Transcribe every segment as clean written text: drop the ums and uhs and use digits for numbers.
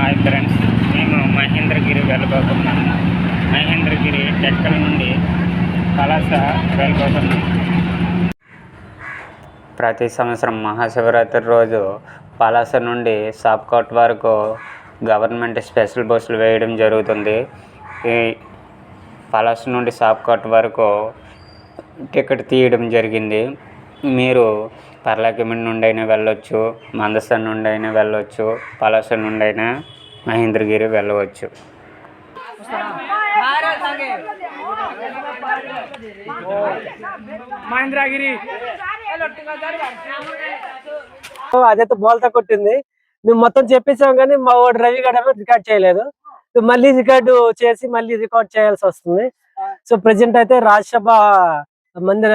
Hi friends, మేము మహేంద్రగిరి వెళ్ళబోతున్నాం. మహేంద్రగిరి టెక్కల నుండి పలాస వెళ్ళబోతున్నాం. ప్రతి సంవత్సరం మహాశివరాత్రి రోజు పలాస నుండి సాప్కోట్ వరకు గవర్నమెంట్ స్పెషల్ బస్సులు వేయడం జరుగుతుంది. ఈ పలాస నుండి సాప్కోట్ వరకు టికెట్ తీయడం జరిగింది. మీరు పర్లాకిమిడి నుండి అయినా వెళ్ళవచ్చు, మందస నుండి అయినా వెళ్ళవచ్చు, పలాస నుండి అయినా మహేంద్రగిరి వెళ్ళవచ్చు. మహేంద్రగిరి అదైతే బోల్తా కొట్టింది. మేము మొత్తం చెప్పేసాం కానీ మా వాడు రవి గడమ రికార్డ్ చేయలేదు. మళ్ళీ రికార్డు చేసి మళ్ళీ రికార్డ్ చేయాల్సి వస్తుంది. సో ప్రెసెంట్ అయితే రాజ్యసభ మందిర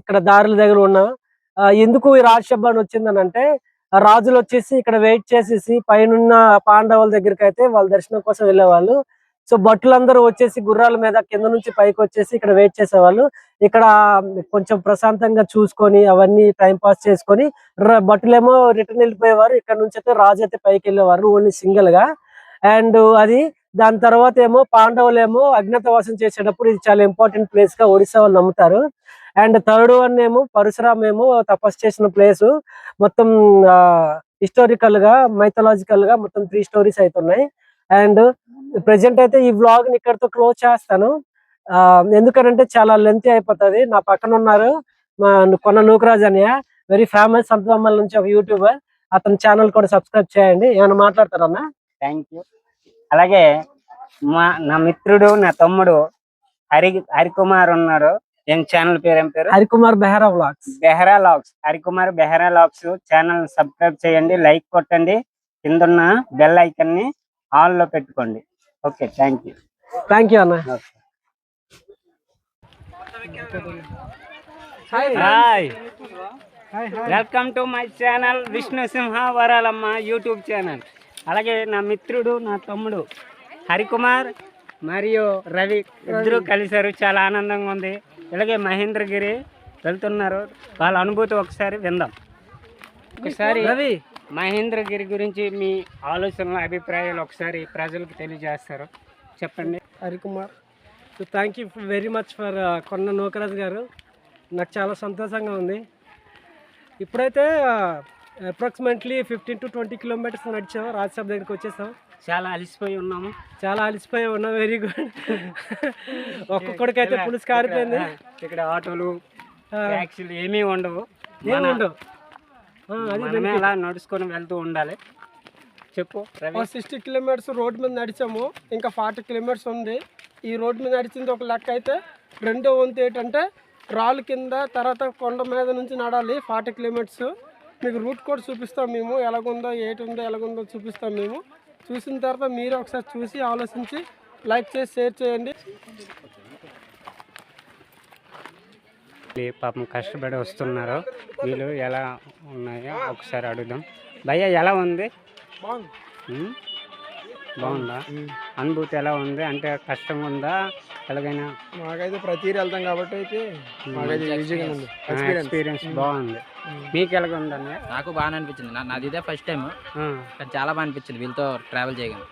ఇక్కడ దారుల దగ్గర ఉన్నాం. ఎందుకు ఈ రాజ్యసభ అని వచ్చిందని అంటే, రాజులు వచ్చేసి ఇక్కడ వెయిట్ చేసేసి పైన పాండవుల దగ్గరికి అయితే వాళ్ళ దర్శనం కోసం వెళ్ళేవాళ్ళు. సో భటులందరూ వచ్చేసి గుర్రాల మీద కింద నుంచి పైకి వచ్చేసి ఇక్కడ వెయిట్ చేసేవాళ్ళు. ఇక్కడ కొంచెం ప్రశాంతంగా చూసుకొని అవన్నీ టైం పాస్ చేసుకొని భటులేమో రిటర్న్ వెళ్ళిపోయేవారు. ఇక్కడ నుంచి అయితే రాజు అయితే పైకి వెళ్ళేవారు ఓన్లీ సింగిల్ గా. అండ్ అది దాని తర్వాత ఏమో పాండవులు ఏమో అజ్ఞాతవాసం చేసేటప్పుడు ఇది చాలా ఇంపార్టెంట్ ప్లేస్ గా ఒడిశా వాళ్ళు నమ్ముతారు. అండ్ థర్డ్ వన్ ఏమో పరశురామ్ ఏమో తపస్సు చేసిన ప్లేస్. మొత్తం హిస్టారికల్ గా మైథలాజికల్ గా మొత్తం 3 స్టోరీస్ అవుతున్నాయి. అండ్ ప్రెసెంట్ అయితే ఈ వ్లాగ్ ని ఇక్కడతో క్లోజ్ చేస్తాను. ఎందుకంటే చాలా లెంతీ అయిపోతుంది. నా పక్కన ఉన్నారు కొన్న నూకరాజ్ అన్నయ్య, వెరీ ఫేమస్ సంతబొమ్మల నుంచి ఒక యూట్యూబర్. అతని ఛానల్ కూడా సబ్స్క్రైబ్ చేయండి. ఏమైనా మాట్లాడతారన్నా? Thank you. అలాగే నా మిత్రుడు, నా తమ్ముడు హరికుమార్ ఉన్నాడు. ఏం ఛానల్ పేరు? ఏం పేరు? Harikumar Behera vlogs. Harikumar Behera vlogs channel subscribe చేయండి, లైక్ కొట్టండి, కిందన్న బెల్ ఐకన్ ని ఆల్ లో పెట్టుకోండి. ఓకే, థ్యాంక్ యూ అన్న. Hi, welcome to my channel Vishnu Simha Varalamma YouTube channel. అలాగే నా మిత్రుడు, నా తమ్ముడు హరికుమార్ మరియు రవి ఇద్దరు కలిశారు. చాలా ఆనందంగా ఉంది. ఇలాగే మహేంద్రగిరి వెళ్తున్నారు. వాళ్ళ అనుభూతి ఒకసారి విందాం. ఒకసారి రవి మహేంద్రగిరి గురించి మీ ఆలోచనలు, అభిప్రాయాలు ఒకసారి ప్రజలకు తెలియజేస్తారు, చెప్పండి. Harikumar, so thank you very much for కొన్న నూకరాజ్ గారు. నాకు చాలా సంతోషంగా ఉంది. ఇప్పుడైతే అప్రాక్సిమేట్లీ 15 to 20 కిలోమీటర్స్ నడిచాం. రాజ్యసభ దగ్గరికి వచ్చేసాం. చాలా అలసిపోయి ఉన్నాము. Very good. ఒక్కొక్కడికైతే పులుసు కారిపోయింది. ఇక్కడ ఆటోలు, ట్యాక్సీలు ఏమీ ఉండవు. మనమే అలా నడుచుకొని వెళ్తూ ఉండాలి. చెప్పు. 60 కిలోమీటర్స్ రోడ్ మీద నడిచాము. ఇంకా 40 కిలోమీటర్స్ ఉంది. ఈ రోడ్ మీద నడిచింది ఒక లెక్క అయితే. రెండో వంతు ఏంటంటే రాళ్ళు కింద, తర్వాత కొండ మీద నుంచి నడాలి 40 కిలోమీటర్స్. మీకు రూట్ కూడా చూపిస్తాం మేము, ఎలాగుందో ఏటుందో ఎలాగుందో చూపిస్తాం మేము. చూసిన తర్వాత మీరు ఒకసారి చూసి ఆలోచించి లైక్ చేసి షేర్ చేయండి. పాపం కష్టపడి వస్తున్నారు. వీళ్ళు ఎలా ఉన్నాయో ఒకసారి అడుగుదాం. భయ్య ఎలా ఉంది? బాగుందా? అనుభూతి ఎలా ఉంది? అంటే కష్టంగా ఉందా? ఎలాగైనా మాకైతే ప్రతి వెళ్తాం కాబట్టి అయితే మాకైతే ఎక్స్పీరియన్స్ బాగుంది. మీకు ఎలాగ ఉందండి? నాకు బాగా అనిపించింది. నాది ఇదే ఫస్ట్ టైం, కానీ చాలా బాగా అనిపించింది వీళ్ళతో ట్రావెల్ చేయగలను.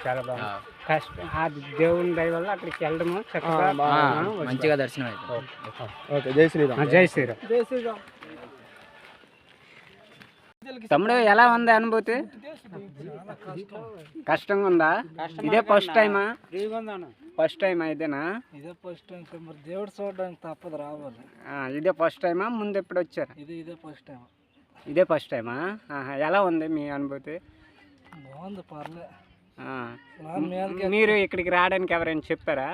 చాలా బాగా కష్టం. ఆ దేవుని దయ వల్ల అక్కడికి వెళ్ళడము చక్కగా మంచిగా దర్శనం అయితే. ఓకే, జై శ్రీరామ్. జై శ్రీరామ్. తమ్ముడు ఎలా ఉంది అనుభూతి? కష్టంగా ఉందా? ఇదే ఫస్ట్ టైమా? ఫస్ట్ టైం అయితేనా? ఇదే ఫస్ట్ టైం. మరి దేవుడు చూడడానికి తప్పదు, రావాలి. ఇదే ఫస్ట్ టైమా? ముందు ఎప్పుడు వచ్చారు? ఇదే ఫస్ట్ టైమా? ఎలా ఉంది మీ అనుభూతి? బాగుంది, పర్లే. మీరు ఇక్కడికి రావడానికి ఎవరైనా చెప్పారా?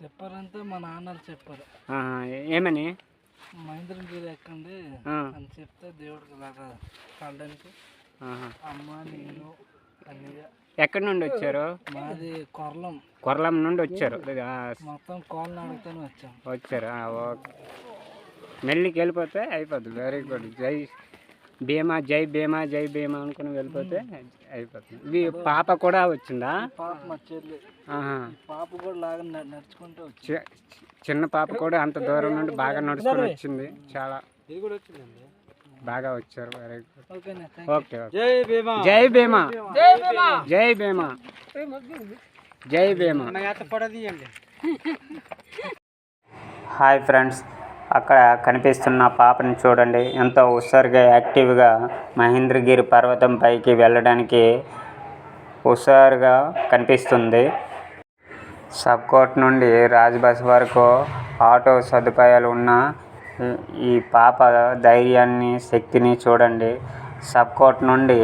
చెప్పారంటే మా నాన్నలు చెప్పారు. ఏమని? మహేంద్రగిరి ఎక్కండి అని చెప్తే దేవుడికి లాగా కలడానికి అమ్మ, నేను, అన్నయ్య. ఎక్కడి నుండి వచ్చారు? మాది కొర్లం నుండి వచ్చారు. మొత్తం కోళ్ళని అడుగుతానే వచ్చారు. ఓకే, మెల్లికి వెళ్ళిపోతే అయిపోతుంది. Very good. జై భీమా, జై భీమా, జై భీమా అనుకుని వెళ్ళిపోతే అయిపోతుంది. పాప కూడా వచ్చిందా? పాప మా చెల్లి. పాప కూడా లాగా నడుచుకుంటూ చిన్న పాప కూడా అంత దూరం నుండి బాగా నడుచుకొని వచ్చింది. చాలా బాగా వచ్చారు. Very good. ఓకేనా? Okay okay. జై భీమా. జై భీమా. జై భీమా. జై భీమా. జై భీమా. హాయ్ ఫ్రెండ్స్, అక్కడ కనిపిస్తున్న పాపని చూడండి. ఎంతో హుషారుగా యాక్టివ్గా మహేంద్రగిరి పర్వతం పైకి వెళ్ళడానికి హుషారుగా కనిపిస్తుంది. సబ్కోట్ నుండి రాజ్బస్ వరకు ఆటో సదుపాయాలు ఉన్న ఈ పాప ధైర్యాన్ని, శక్తిని చూడండి. సబ్కోట్ నుండి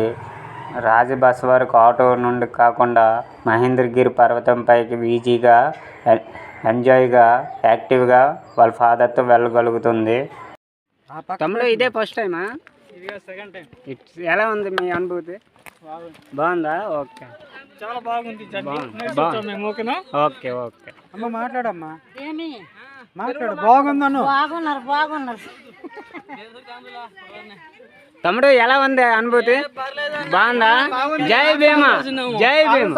రాజ్బస్ వరకు ఆటో నుండి కాకుండా మహేంద్రగిరి పర్వతం పైకి ఈజీగా, ఎంజాయ్గా, యాక్టివ్గా వాళ్ళ ఫాదర్తో వెళ్ళగలుగుతుంది. తమ్ముడు ఇదే ఫస్ట్ టైమా? Second time. ఎలా ఉంది మీ అనుభూతి? బాగుందా? ఓకే, చాలా బాగుంది. ఓకేనా? Okay okay. అమ్మ మాట్లాడమ్మా. మాట్లాడు. బాగుందను. బాగున్నారు. తమ్ముడు ఎలా ఉంది అనుభూతి? బాగుందా? జై భీమా. జై భీమా.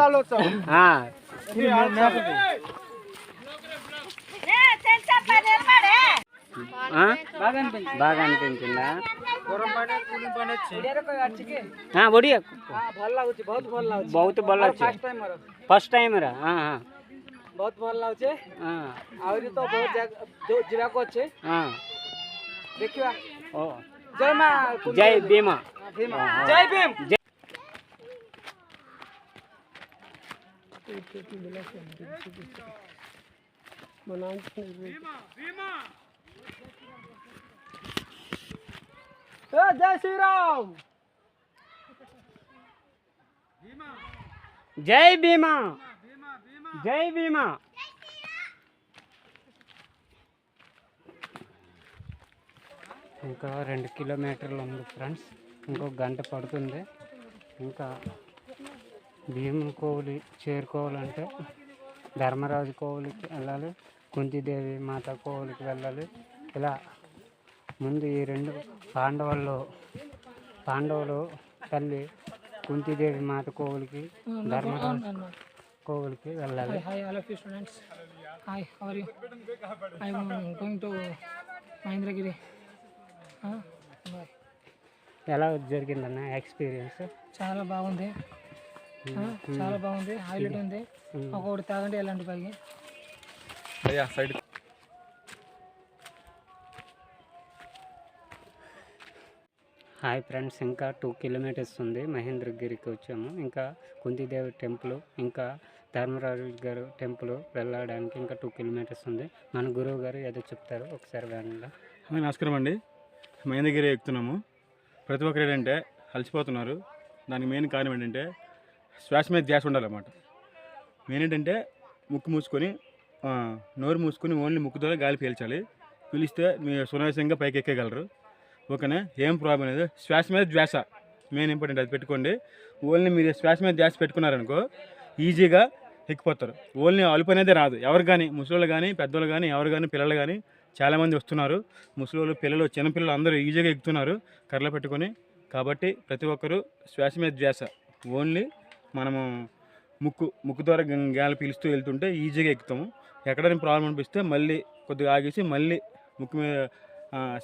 బాగా అనిపించిందా? बढ़िया बहुत भल फर्स्ट टाइम रा बहुत भल लागे आउरी तो बहुत जिला को अच्छे देखियो ओ जय मां जय भीमा जय भीम जय श्री राम जय भीमा जय भीमा ఇంకా 2 కిలోమీటర్లు ఉంది ఫ్రెండ్స్. ఇంకో గంట పడుతుంది. ఇంకా భీముని కోవిలి చేరుకోవాలంటే ధర్మరాజు కోవిలికి వెళ్ళాలి, కుంతిదేవి మాత కోవిలికి వెళ్ళాలి. ఇలా ముందు ఈ 2 పాండవులు తల్లి కుంతిదేవి మాత కోవిలికి, ధర్మరాజు కోవిలికి వెళ్ళాలి. Hi all of you students. Hi, how are you? I am going to Mahindra. ఎలా జరిగిందన్న ఎక్స్పీరియన్స్? చాలా బాగుంది. చాలా బాగుంది. హైలైట్ ఉంది. ఒకటి తాగండి ఎలాంటి పైకి. హాయ్ ఫ్రెండ్స్, ఇంకా 2 కిలోమీటర్స్ ఉంది. మహేంద్రగిరికి వచ్చాము. ఇంకా కుంతిదేవి టెంపుల్, ఇంకా ధర్మరాజు గారు టెంపుల్ వెళ్ళడానికి ఇంకా 2 కిలోమీటర్స్ ఉంది. మన గురువు గారు ఏదో చెప్తారు, ఒకసారి వెళ్ళండి. నమస్కారం అండి. మహేంద్రగిరి ఎక్కుతున్నాము. ప్రతి ఒక్కరు ఏంటంటే అలసిపోతున్నారు. దానికి మెయిన్ కారణం ఏంటంటే శ్వాస మీద ధ్యాస ఉండాలన్నమాట. మెయిన్ ఏంటంటే ముక్కు మూసుకొని, నోరు మూసుకొని ఓన్లీ ముక్కు ద్వారా గాలి పీల్చాలి. పీలిస్తే మీరు సునాయాసంగా పైకి ఎక్కగలరు. ఓకేనా? ఏం ప్రాబ్లం లేదు. శ్వాస మీద ధ్యాస మెయిన్ ఇంపార్టెంట్, అది పెట్టుకోండి. ఓన్లీ మీరు శ్వాస మీద ధ్యాస పెట్టుకున్నారనుకో ఈజీగా ఎక్కిపోతారు. ఓన్లీ అలుపు అనేది రాదు. ఎవరు కానీ, ముసలోళ్ళు కానీ, పెద్దోళ్ళు కానీ, ఎవరు కానీ, పిల్లలు కానీ చాలామంది వస్తున్నారు. ముసలోళ్ళు, పిల్లలు, చిన్నపిల్లలు అందరూ ఈజీగా ఎక్కుతున్నారు కర్రలు పెట్టుకొని. కాబట్టి ప్రతి ఒక్కరూ శ్వాస మీద ధ్యాస, ఓన్లీ మనము ముక్కు ద్వారా గాలి పీలుస్తూ వెళ్తుంటే ఈజీగా ఎక్కుతాము. ఎక్కడైనా ప్రాబ్లం అనిపిస్తే మళ్ళీ కొద్దిగా ఆగేసి మళ్ళీ ముక్కు మీద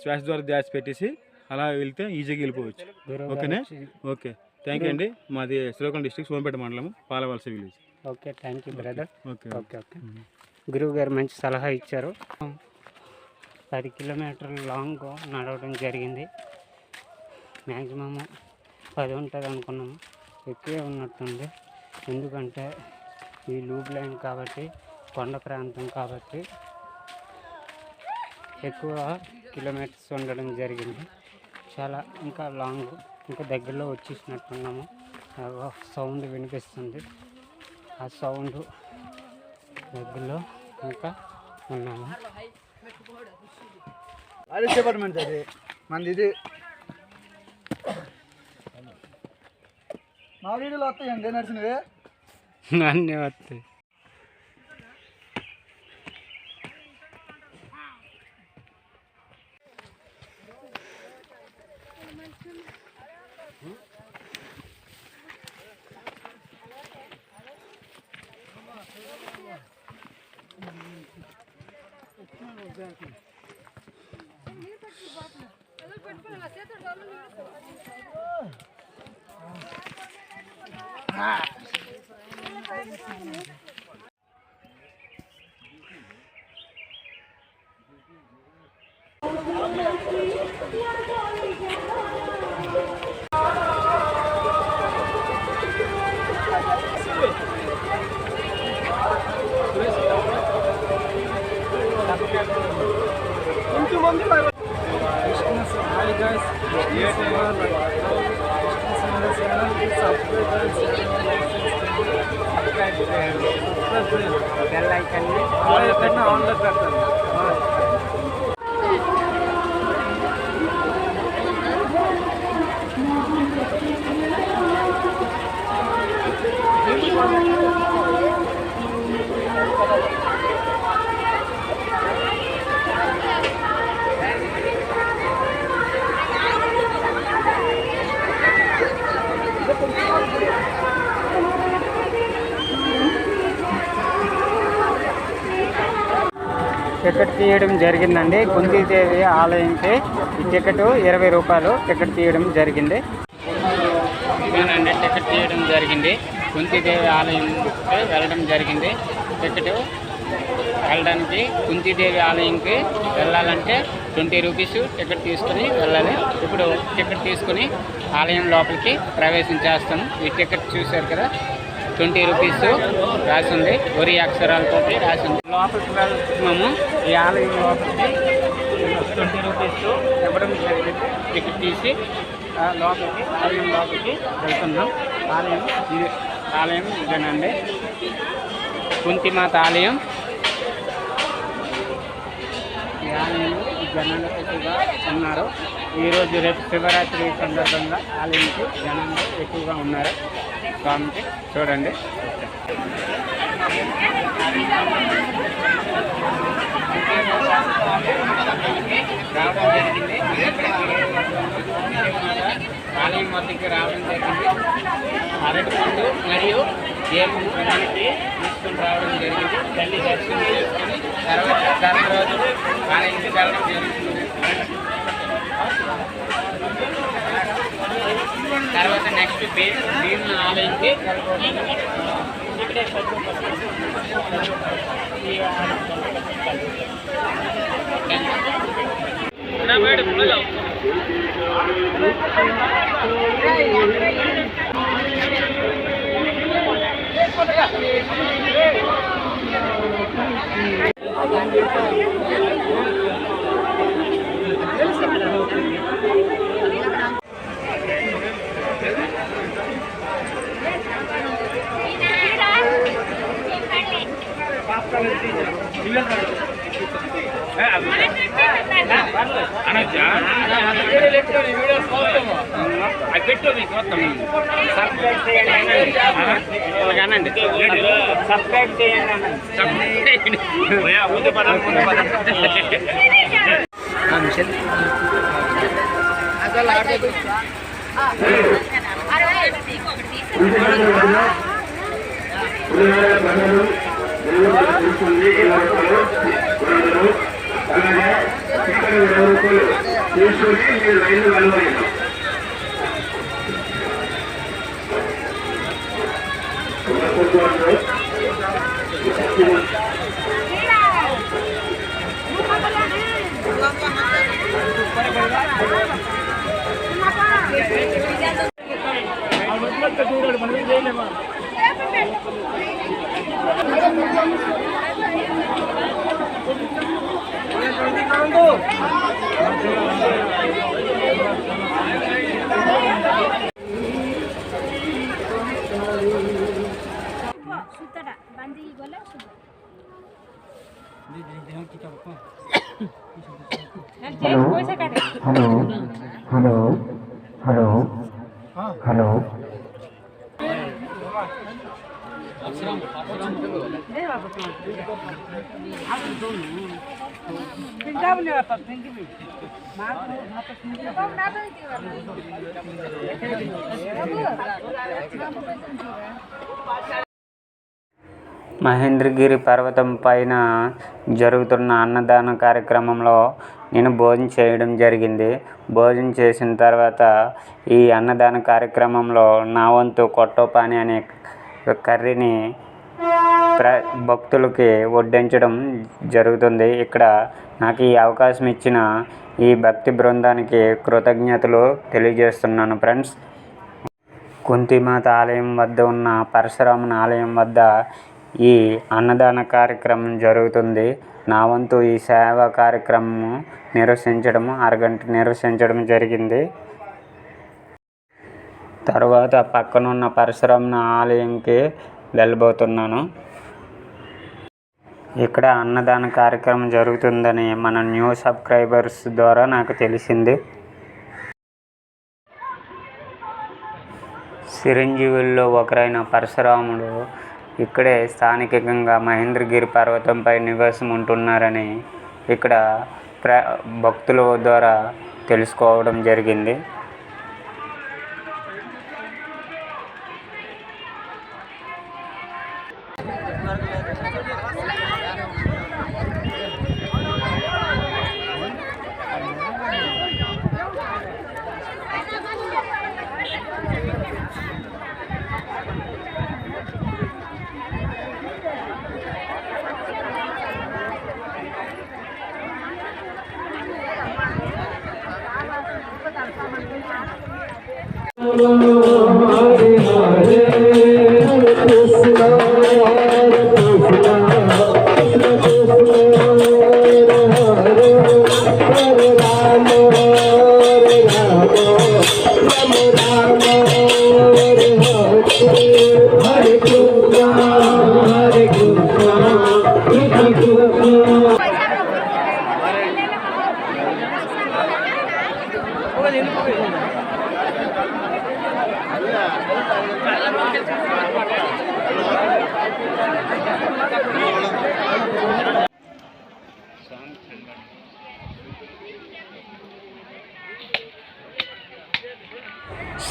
శ్వాస ద్వారా ధ్యాస పెట్టేసి అలా వెళ్తే ఈజీగా వెళ్ళిపోవచ్చు. ఓకేనా? ఓకే, థ్యాంక్ యూ అండి. మాది శ్రీకాకుళం డిస్ట్రిక్ట్ సోంపేట మండలం, Palavalasa village. Okay, thank you brother. Okay okay okay. గురువు గారు మంచి సలహా ఇచ్చారు. 10 కిలోమీటర్లు లాంగ్ నడవడం జరిగింది. మ్యాక్సిమమ్ 10 ఉంటుంది అనుకున్నాము, ఎక్కువే ఉన్నట్టుంది. ఎందుకంటే ఈ లూప్ లైన్ కాబట్టి, కొండ ప్రాంతం కాబట్టి ఎక్కువ కిలోమీటర్స్ ఉండడం జరిగింది. చాలా ఇంకా లాంగ్, ఇంకా దగ్గరలో వచ్చేసినట్టున్నాము. సౌండ్ వినిపిస్తుంది. ఆ సౌండ్ దగ్గరలో ఇంకా ఉన్నాము. అది డిపార్ట్మెంట్ అది మనది. ఇది మా వీడియోలో వస్తాయండి నడిచినవి అన్నీ వస్తాయి. టికెట్ తీయడం జరిగిందండి. కుంతీదేవి ఆలయంకి ఈ టికెట్ 20 రూపాయలు టికెట్ తీయడం జరిగింది. ఇదేనండి టికెట్ తీయడం జరిగింది. కుంతీదేవి ఆలయంకి వెళ్ళడం జరిగింది. టికెట్ వెళ్ళడానికి కుంతీదేవి ఆలయంకి వెళ్ళాలంటే 20 రూపీస్ టికెట్ తీసుకుని వెళ్ళాలి. ఇప్పుడు టికెట్ తీసుకుని ఆలయం లోపలికి ప్రవేశించేస్తాం. ఈ టికెట్ చూశారు కదా, 20 రూపీస్ రాసింది, ఒరి అక్షరాలతో రాసింది. లోపలికి వెళ్తున్నాము. ఈ ఆలయం లోపలికి 20 రూపీస్ ఇవ్వడం జరిగింది. టికెట్ తీసి లోపలికి ఆలయం లోపలికి వెళ్తున్నాం. ఆలయం ఇదేనండి, కుంతిమాత ఆలయం. ఈ ఆలయం జనాలు ఎక్కువగా ఉన్నారు. ఈరోజు రేపు శివరాత్రి సందర్భంగా ఆలయంకి జనాలు ఎక్కువగా ఉన్నారు. స్వామికి చూడండి. రావడం జరిగింది. ఆలయం వద్దకి రావడం జరిగింది. అరటిపండు మరియు దీపం మనకి తీసుకుని రావడం జరిగింది. తల్లి దర్శనం చేసుకుని తర్వాత రోజు ఆలయంకి వెళ్ళడం జరుగుతుంది. తర్వాత నెక్స్ట్ భీమ ఆలయంకి ఇక్కడే సబ్స్క్రైబ్ చేయండి. మహేంద్రగిరి పర్వతం పైన జరుగుతున్న అన్నదాన కార్యక్రమంలో నేను భోజనం చేయడం జరిగింది. భోజనం చేసిన తర్వాత ఈ అన్నదాన కార్యక్రమంలో నా వంతు కొట్టోపాని అనే కర్రీని భక్తులకి వడ్డించడం జరుగుతుంది. ఇక్కడ నాకు ఈ అవకాశం ఇచ్చిన ఈ భక్తి బృందానికి కృతజ్ఞతలు తెలియజేస్తున్నాను ఫ్రెండ్స్. కుంతిమాత ఆలయం వద్ద ఉన్న పరశురాముని ఆలయం వద్ద ఈ అన్నదాన కార్యక్రమం జరుగుతుంది. నా వంతు ఈ సేవా కార్యక్రమం అరగంట నిర్వహించడం జరిగింది. తర్వాత పక్కనున్న పరశురాముని ఆలయంకి వెళ్ళబోతున్నాను. ఇక్కడ అన్నదాన కార్యక్రమం జరుగుతుందని మన న్యూ సబ్స్క్రైబర్స్ ద్వారా నాకు తెలిసింది. చిరంజీవుల్లో ఒకరైన పరశురాముడు ఇక్కడే స్థానికంగా మహేంద్రగిరి పర్వతంపై నివాసం ఉంటున్నారని ఇక్కడ భక్తుల ద్వారా తెలుసుకోవడం జరిగింది.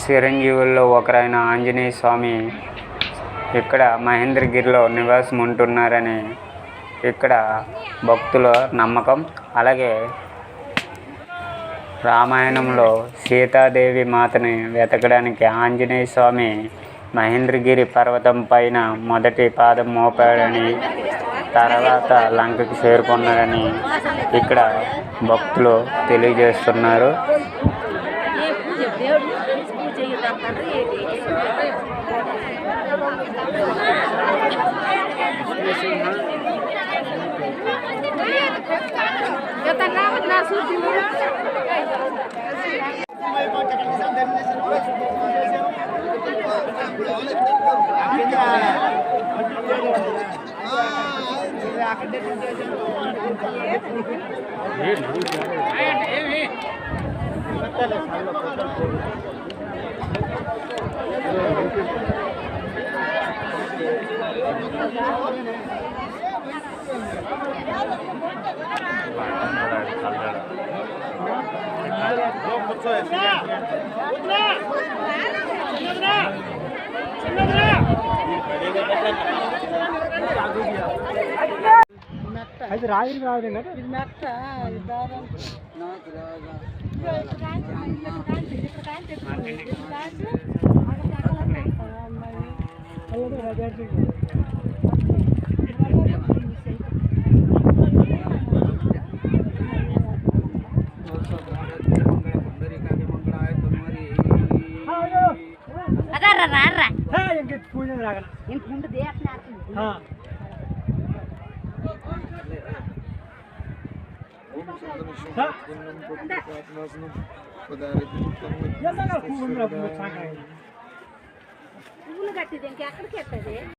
చిరంజీవుల్లో ఒకరైన ఆంజనేయ స్వామి ఇక్కడ మహేంద్రగిరిలో నివాసం ఉంటున్నారని ఇక్కడ భక్తుల నమ్మకం. అలాగే రామాయణంలో సీతాదేవి మాతని వెతకడానికి ఆంజనేయ స్వామి మహేంద్రగిరి పర్వతం పైన మొదటి పాదం మోపాడని, తర్వాత లంకకి చేరుకున్నారని ఇక్కడ భక్తులు తెలియజేస్తున్నారు. అది రాగిరి రాదు కదా ఇది మెట్ట ఇది దారం పూజ రాగల పువ్వులు కట్టిది ఇంకెక్కడికి ఎట్టది